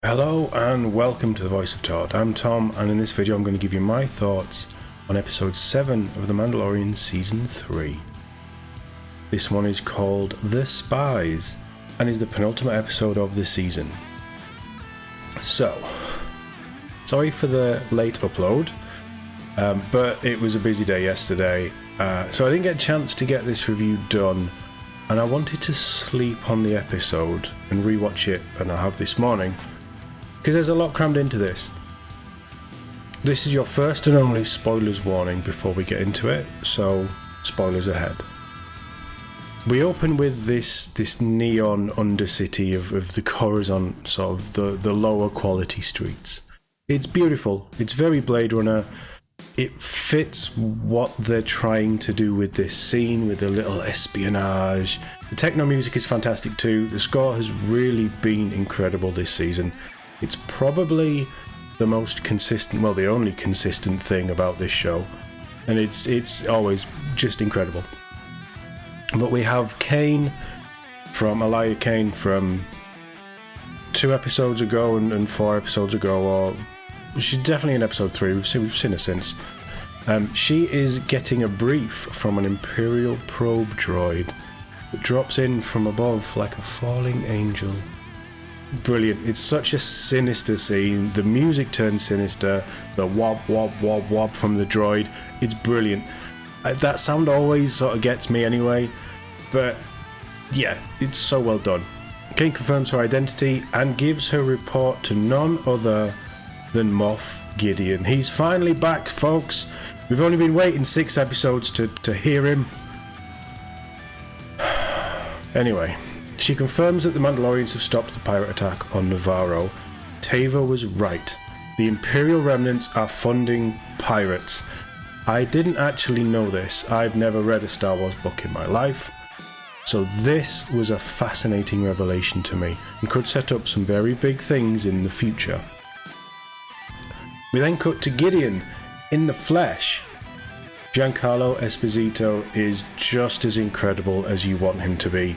Hello and welcome to the Voice of TOD. I'm Tom, and in this video I'm going to give you my thoughts on episode 7 of The Mandalorian Season 3. This one is called The Spies and is the penultimate episode of the season. So, sorry for the late upload, but it was a busy day yesterday, so I didn't get a chance to get this review done, and I wanted to sleep on the episode and rewatch it, and I have this morning. Because there's a lot crammed into this. This is your first and only spoilers warning before we get into it, so spoilers ahead. We open with this neon undercity of the Coruscant, sort of the lower quality streets. It's beautiful, it's very Blade Runner, it fits what they're trying to do with this scene, with the little espionage. The techno music is fantastic too, the score has really been incredible this season. It's probably the most consistent, well, the only consistent thing about this show, and it's always just incredible. But we have Kane from Elia Kane from 2 episodes ago and 4 episodes ago, or she's definitely in episode 3. We've seen her since. She is getting a brief from an Imperial probe droid that drops in from above like a falling angel. Brilliant. It's such a sinister scene. The music turns sinister. The wob wob wob wob from the droid. It's brilliant. That sound always sort of gets me anyway. But yeah, it's so well done. Kane confirms her identity and gives her report to none other than Moff Gideon. He's finally back, folks. We've only been waiting 6 episodes to hear him. Anyway. She confirms that the Mandalorians have stopped the pirate attack on Navarro. Tava was right. The Imperial remnants are funding pirates. I didn't actually know this. I've never read a Star Wars book in my life. So this was a fascinating revelation to me and could set up some very big things in the future. We then cut to Gideon in the flesh. Giancarlo Esposito is just as incredible as you want him to be.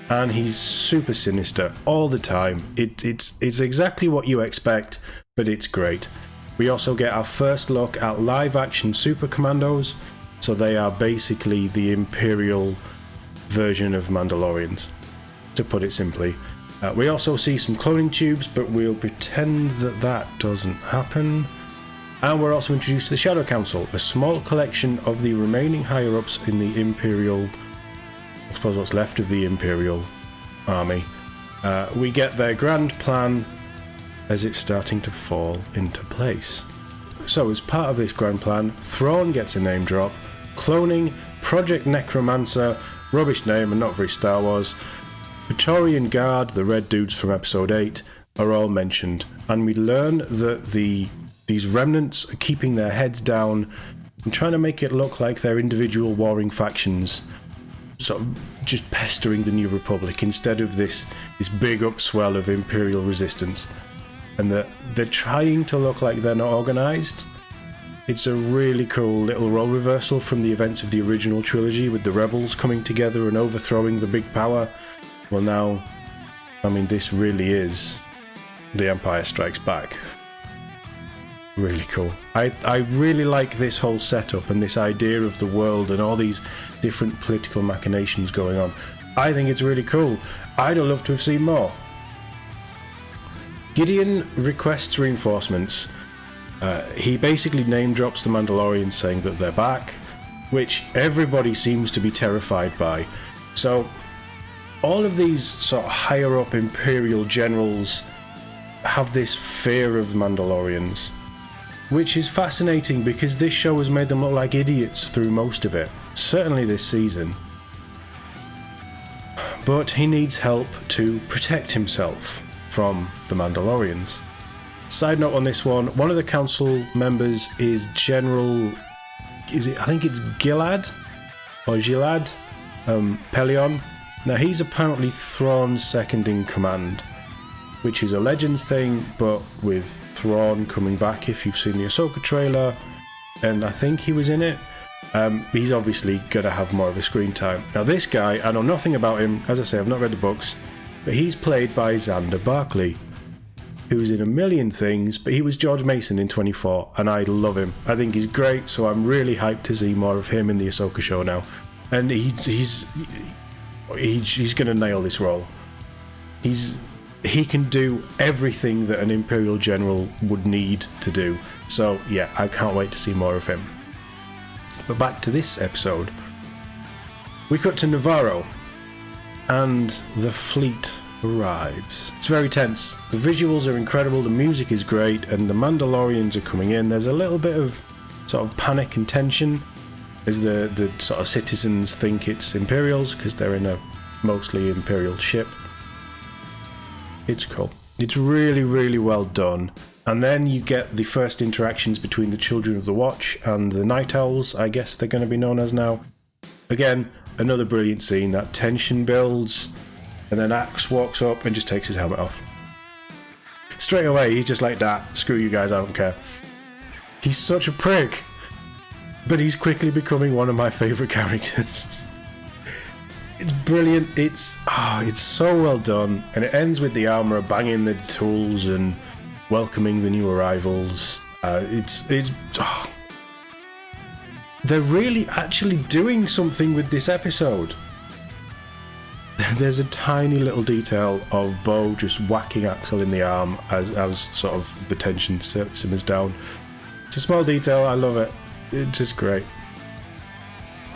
And he's super sinister all the time. It's exactly what you expect, but it's great. We also get our first look at live action Super Commandos, so they are basically the Imperial version of Mandalorians, to put it simply. We also see some cloning tubes, but we'll pretend that doesn't happen. And we're also introduced to the Shadow Council, a small collection of the remaining higher-ups in the Imperial, I suppose what's left of the Imperial army. We get their grand plan as it's starting to fall into place. So as part of this grand plan, Thrawn gets a name drop, cloning, Project Necromancer, rubbish name and not very Star Wars, Praetorian Guard, the red dudes from episode 8, are all mentioned, and we learn that these remnants are keeping their heads down and trying to make it look like they're individual warring factions, sort of just pestering the New Republic instead of this big upswell of Imperial resistance, and that they're trying to look like they're not organised. It's a really cool little role reversal from the events of the original trilogy with the rebels coming together and overthrowing the big power. Well now, I mean, this really is The Empire Strikes Back. Really cool. I really like this whole setup and this idea of the world and all these different political machinations going on. I think it's really cool. I'd have loved to have seen more. Gideon requests reinforcements. He basically name drops the Mandalorians saying that they're back, which everybody seems to be terrified by. So all of these sort of higher up Imperial generals have this fear of Mandalorians, which is fascinating because this show has made them look like idiots through most of it, certainly this season. But he needs help to protect himself from the Mandalorians. Side note on this one of the council members is I think it's Gilad Pelion. Now he's apparently Thrawn's second in command, which is a Legends thing, but with Thrawn coming back, if you've seen the Ahsoka trailer, and I think he was in it, he's obviously going to have more of a screen time. Now this guy, I know nothing about him, as I say, I've not read the books, but he's played by Xander Barkley. who's in a million things, but he was George Mason in 24, and I love him. I think he's great, so I'm really hyped to see more of him in the Ahsoka show now. And he's going to nail this role. He can do everything that an Imperial General would need to do. So yeah, I can't wait to see more of him. But back to this episode. We cut to Navarro, and the fleet arrives. It's very tense. The visuals are incredible, the music is great, and the Mandalorians are coming in. There's a little bit of sort of panic and tension as the sort of citizens think it's Imperials because they're in a mostly Imperial ship. It's cool. It's really, really well done. And then you get the first interactions between the Children of the Watch and the Night Owls, I guess they're going to be known as now. Again, another brilliant scene. That tension builds, and then Axe walks up and just takes his helmet off. Straight away, he's just like that. Screw you guys, I don't care. He's such a prick, but he's quickly becoming one of my favourite characters. It's brilliant. It's so well done, and it ends with the armourer banging the tools and welcoming the new arrivals. They're really actually doing something with this episode. There's a tiny little detail of Bo just whacking Axel in the arm as sort of the tension simmers down. It's a small detail. I love it. It's just great.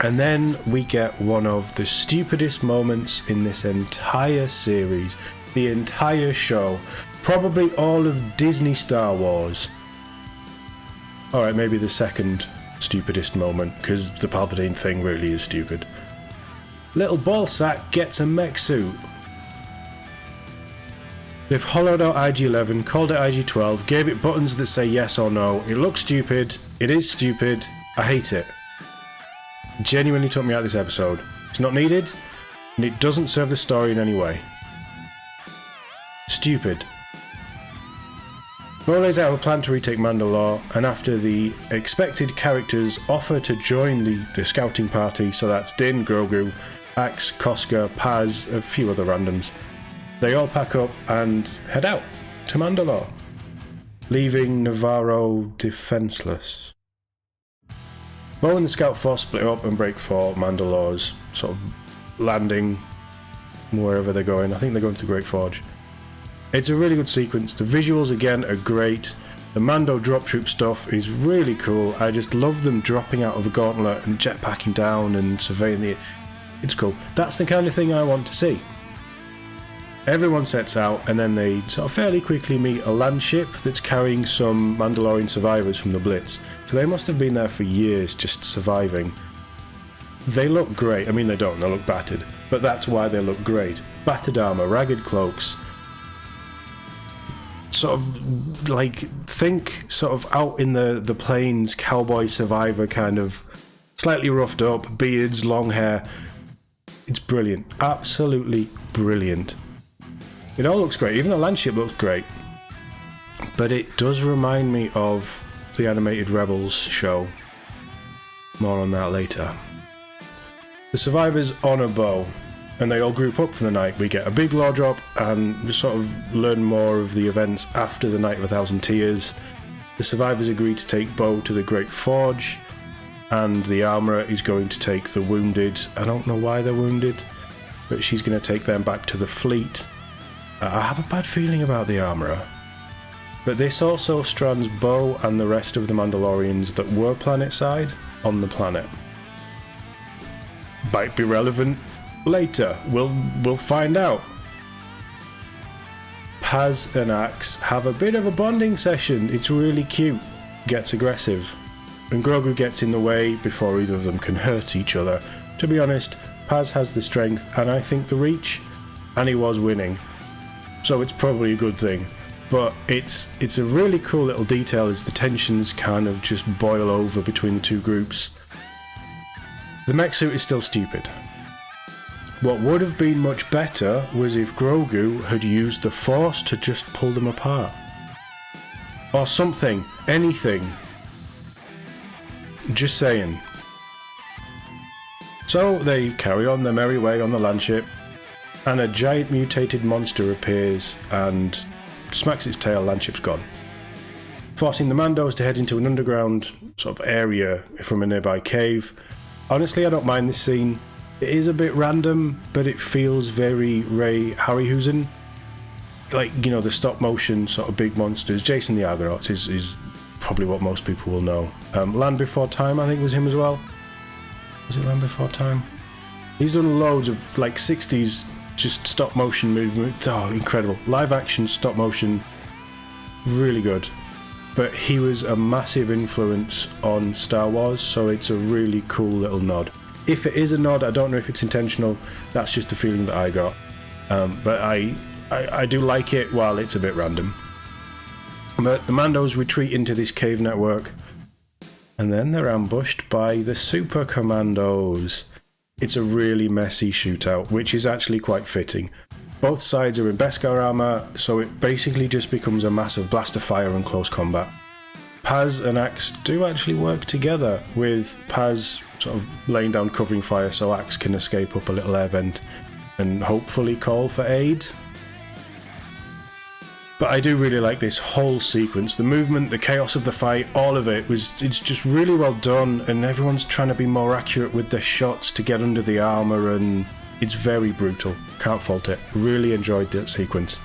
And then we get one of the stupidest moments in this entire series, the entire show, probably all of Disney Star Wars. Alright, maybe the second stupidest moment, because the Palpatine thing really is stupid. Little ballsack gets a mech suit. They've hollowed out IG-11, called it IG-12, gave it buttons that say yes or no. It looks stupid. It is stupid. I hate it. Genuinely took me out of this episode. It's not needed, and it doesn't serve the story in any way. Stupid. Bo lays out a plan to retake Mandalore, and after the expected characters offer to join the scouting party, so that's Din, Grogu, Axe, Koska, Paz, a few other randoms, they all pack up and head out to Mandalore, leaving Navarro defenseless. Bo and the scout force split up and break for Mandalore's sort of landing wherever they're going. I think they're going to Great Forge. It's a really good sequence. The visuals again are great. The Mando drop troop stuff is really cool. I just love them dropping out of a gauntlet and jetpacking down and surveying the... It's cool. That's the kind of thing I want to see. Everyone sets out, and then they sort of fairly quickly meet a land ship that's carrying some Mandalorian survivors from the Blitz. So they must have been there for years just surviving. They look great. I mean, they don't. They look battered. But that's why they look great. Battered armor, ragged cloaks. Sort of like, think sort of out in the plains, cowboy survivor kind of, slightly roughed up, beards, long hair. It's brilliant. Absolutely brilliant. It all looks great. Even the land ship looks great. But it does remind me of the animated Rebels show. More on that later. The survivors honour Bo, and they all group up for the night. We get a big lore drop, and we sort of learn more of the events after the Night of 1,000 Tears. The survivors agree to take Bo to the Great Forge, and the armourer is going to take the wounded. I don't know why they're wounded, but she's going to take them back to the fleet. I have a bad feeling about the armourer. But this also strands Bo and the rest of the Mandalorians that were planet-side on the planet. Might be relevant later. We'll find out. Paz and Axe have a bit of a bonding session. It's really cute. Gets aggressive. And Grogu gets in the way before either of them can hurt each other. To be honest, Paz has the strength and I think the reach, and he was winning. So it's probably a good thing. But it's a really cool little detail as the tensions kind of just boil over between the two groups. The mech suit is still stupid. What would have been much better was if Grogu had used the Force to just pull them apart. Or something. Anything. Just saying. So they carry on their merry way on the landship, and a giant mutated monster appears and smacks its tail, landship's gone. Forcing the Mandos to head into an underground sort of area from a nearby cave. Honestly, I don't mind this scene. It is a bit random, but it feels very Ray Harryhausen. Like, you know, the stop motion sort of big monsters. Jason the Argonauts is probably what most people will know. Land Before Time, I think, was him as well. Was it Land Before Time? He's done loads of like 60s just stop motion movement. Oh, incredible. Live action stop motion. Really good. But he was a massive influence on Star Wars, so it's a really cool little nod. If it is a nod, I don't know if it's intentional. That's just the feeling that I got. But I do like it while it's a bit random. But the Mandos retreat into this cave network, and then they're ambushed by the Super Commandos. It's a really messy shootout, which is actually quite fitting. Both sides are in Beskar armor, so it basically just becomes a massive blast of fire and close combat. Paz and Axe do actually work together, with Paz sort of laying down covering fire so Axe can escape up a little air vent and hopefully call for aid. But I do really like this whole sequence. The movement, the chaos of the fight, all of it it's just really well done, and everyone's trying to be more accurate with their shots to get under the armor, and it's very brutal. Can't fault it. Really enjoyed that sequence.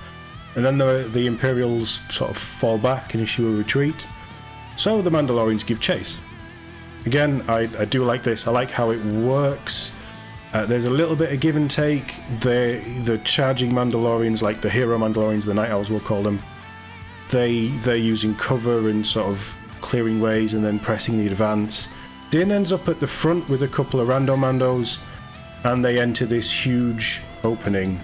And then the Imperials sort of fall back and issue a retreat. So the Mandalorians give chase. Again, I do like this. I like how it works. There's a little bit of give and take. The charging Mandalorians, like the hero Mandalorians, the Night Owls we'll call them, they're using cover and sort of clearing ways and then pressing the advance. Din ends up at the front with a couple of rando Mandos, and they enter this huge opening,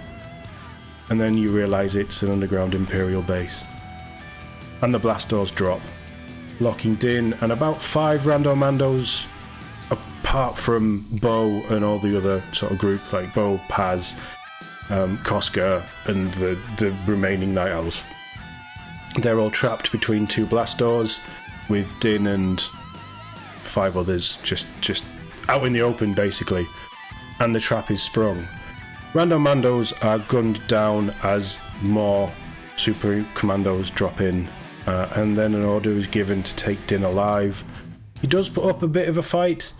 and then you realise it's an underground Imperial base. And the blast doors drop, locking Din and about 5 rando Mandos, apart from Bo and all the other sort of group, like Bo, Paz, Koska, and the remaining Night Owls. They're all trapped between 2 blast doors, with Din and 5 others just out in the open, basically. And the trap is sprung. Rando Mandos are gunned down as more Super Commandos drop in, and then an order is given to take Din alive. He does put up a bit of a fight,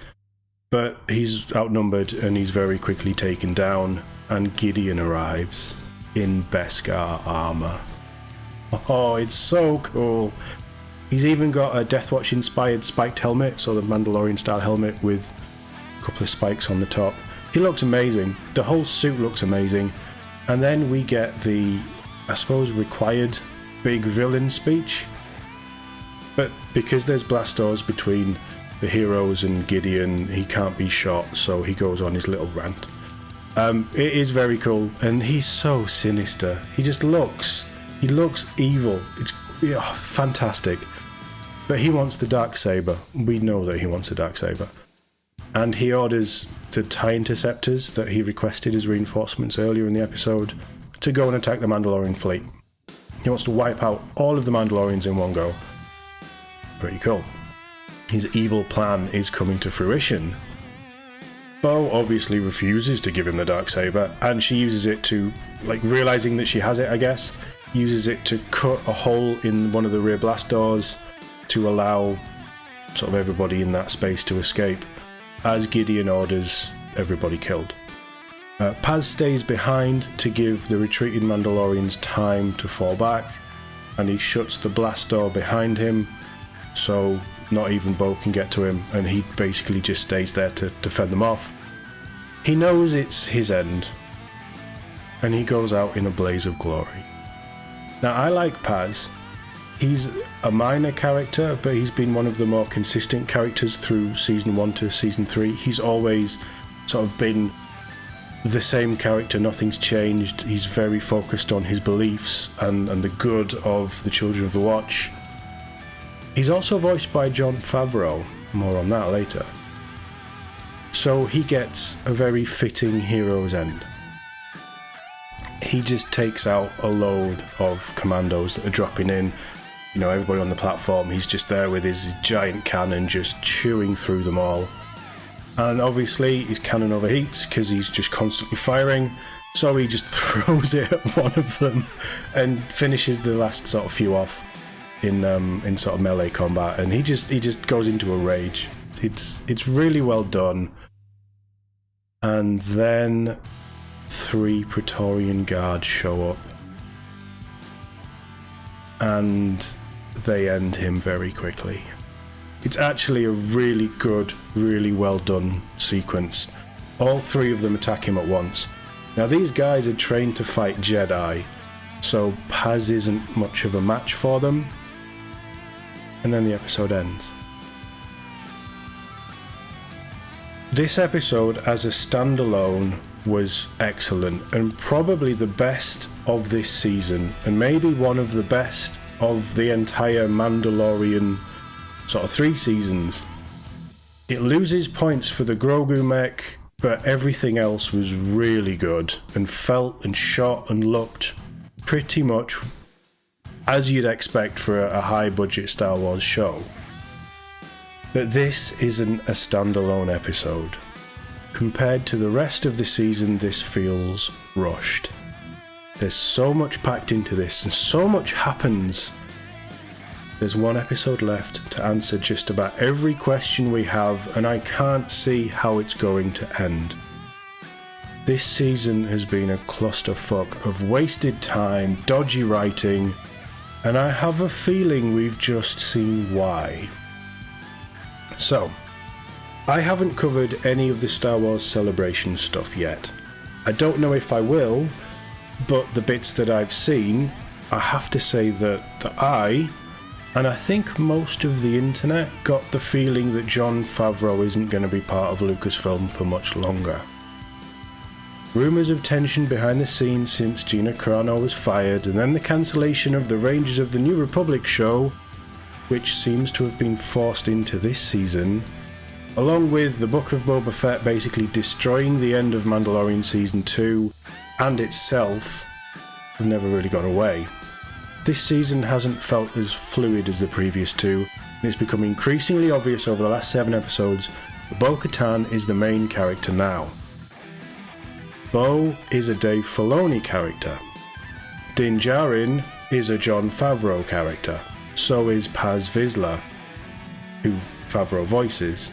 but he's outnumbered and he's very quickly taken down, and Gideon arrives in Beskar armor. Oh, it's so cool. He's even got a Deathwatch inspired spiked helmet, so the Mandalorian style helmet with a couple of spikes on the top. He looks amazing. The whole suit looks amazing. And then we get the, I suppose, required big villain speech. But because there's blast doors between the heroes and Gideon, he can't be shot, so he goes on his little rant. It is very cool, and he's so sinister. He looks evil. It's fantastic. But he wants the Darksaber. We know that he wants the Darksaber. And he orders the TIE Interceptors that he requested as reinforcements earlier in the episode to go and attack the Mandalorian fleet. He wants to wipe out all of the Mandalorians in one go. Pretty cool. His evil plan is coming to fruition. Bo obviously refuses to give him the Darksaber, and she uses it to, like, realizing that she has it, I guess, uses it to cut a hole in one of the rear blast doors to allow sort of everybody in that space to escape, as Gideon orders everybody killed. Paz stays behind to give the retreating Mandalorians time to fall back, and he shuts the blast door behind him, so not even Bo can get to him, and he basically just stays there to fend them off. He knows it's his end, and he goes out in a blaze of glory. Now, I like Paz. He's a minor character, but he's been one of the more consistent characters through Season 1 to Season 3. He's always sort of been the same character, nothing's changed. He's very focused on his beliefs and the good of the Children of the Watch. He's also voiced by Jon Favreau, more on that later. So he gets a very fitting hero's end. He just takes out a load of commandos that are dropping in. You know, everybody on the platform, he's just there with his giant cannon just chewing through them all. And obviously his cannon overheats because he's just constantly firing, So he just throws it at one of them and finishes the last sort of few off in sort of melee combat, and he just goes into a rage. It's really well done. And then 3 Praetorian guards show up, and they end him very quickly. It's actually a really good, really well done sequence. All 3 of them attack him at once. Now these guys are trained to fight Jedi, so Paz isn't much of a match for them. And then the episode ends. This episode as a standalone was excellent, and probably the best of this season, and maybe one of the best of the entire Mandalorian sort of 3 seasons. It loses points for the Grogu mech, but everything else was really good and felt and shot and looked pretty much as you'd expect for a high budget Star Wars show. But this isn't a standalone episode. Compared to the rest of the season, this feels rushed. There's so much packed into this, and so much happens. There's 1 episode left to answer just about every question we have, and I can't see how it's going to end. This season has been a clusterfuck of wasted time, dodgy writing, and I have a feeling we've just seen why. So, I haven't covered any of the Star Wars Celebration stuff yet. I don't know if I will, but the bits that I've seen, I have to say that I, and I think most of the internet, got the feeling that Jon Favreau isn't going to be part of Lucasfilm for much longer. Rumours of tension behind the scenes since Gina Carano was fired, and then the cancellation of the Rangers of the New Republic show, which seems to have been forced into this season, along with the Book of Boba Fett basically destroying the end of Mandalorian Season 2 and itself, have never really gone away. This season hasn't felt as fluid as the previous 2, and it's become increasingly obvious over the last 7 episodes that Bo-Katan is the main character now. Bo is a Dave Filoni character. Din Djarin is a Jon Favreau character. So is Paz Vizsla, who Favreau voices,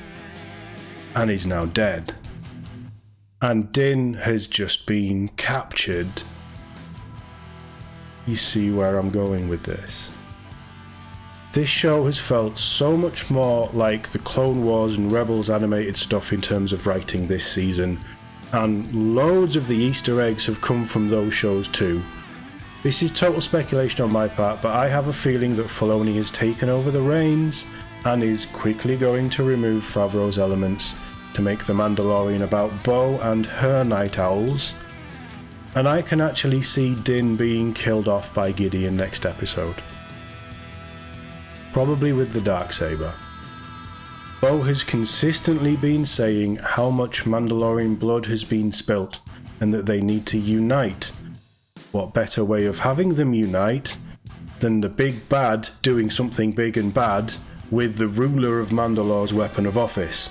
and is now dead. And Din has just been captured. You see where I'm going with this. This show has felt so much more like the Clone Wars and Rebels animated stuff in terms of writing this season, and loads of the Easter eggs have come from those shows too. This is total speculation on my part, but I have a feeling that Filoni has taken over the reins and is quickly going to remove Favreau's elements to make The Mandalorian about Bo and her night owls, and I can actually see Din being killed off by Gideon next episode. Probably with the Darksaber. Bo has consistently been saying how much Mandalorian blood has been spilt and that they need to unite. What better way of having them unite than the big bad doing something big and bad with the ruler of Mandalore's weapon of office?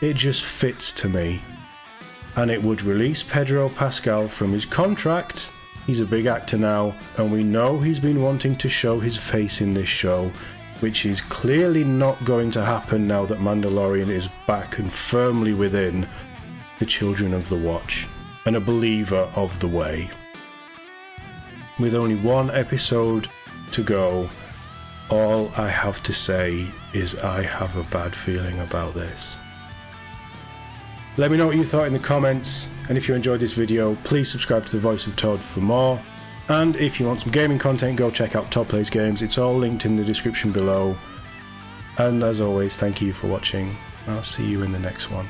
It just fits to me. And it would release Pedro Pascal from his contract. He's a big actor now, and we know he's been wanting to show his face in this show, which is clearly not going to happen now that Mandalorian is back and firmly within the Children of the Watch, and a believer of the way. With only 1 episode to go, all I have to say is I have a bad feeling about this. Let me know what you thought in the comments, and if you enjoyed this video, please subscribe to the Voice of Todd for more. And if you want some gaming content, go check out Todd Plays Games. It's all linked in the description below. And as always, thank you for watching. I'll see you in the next one.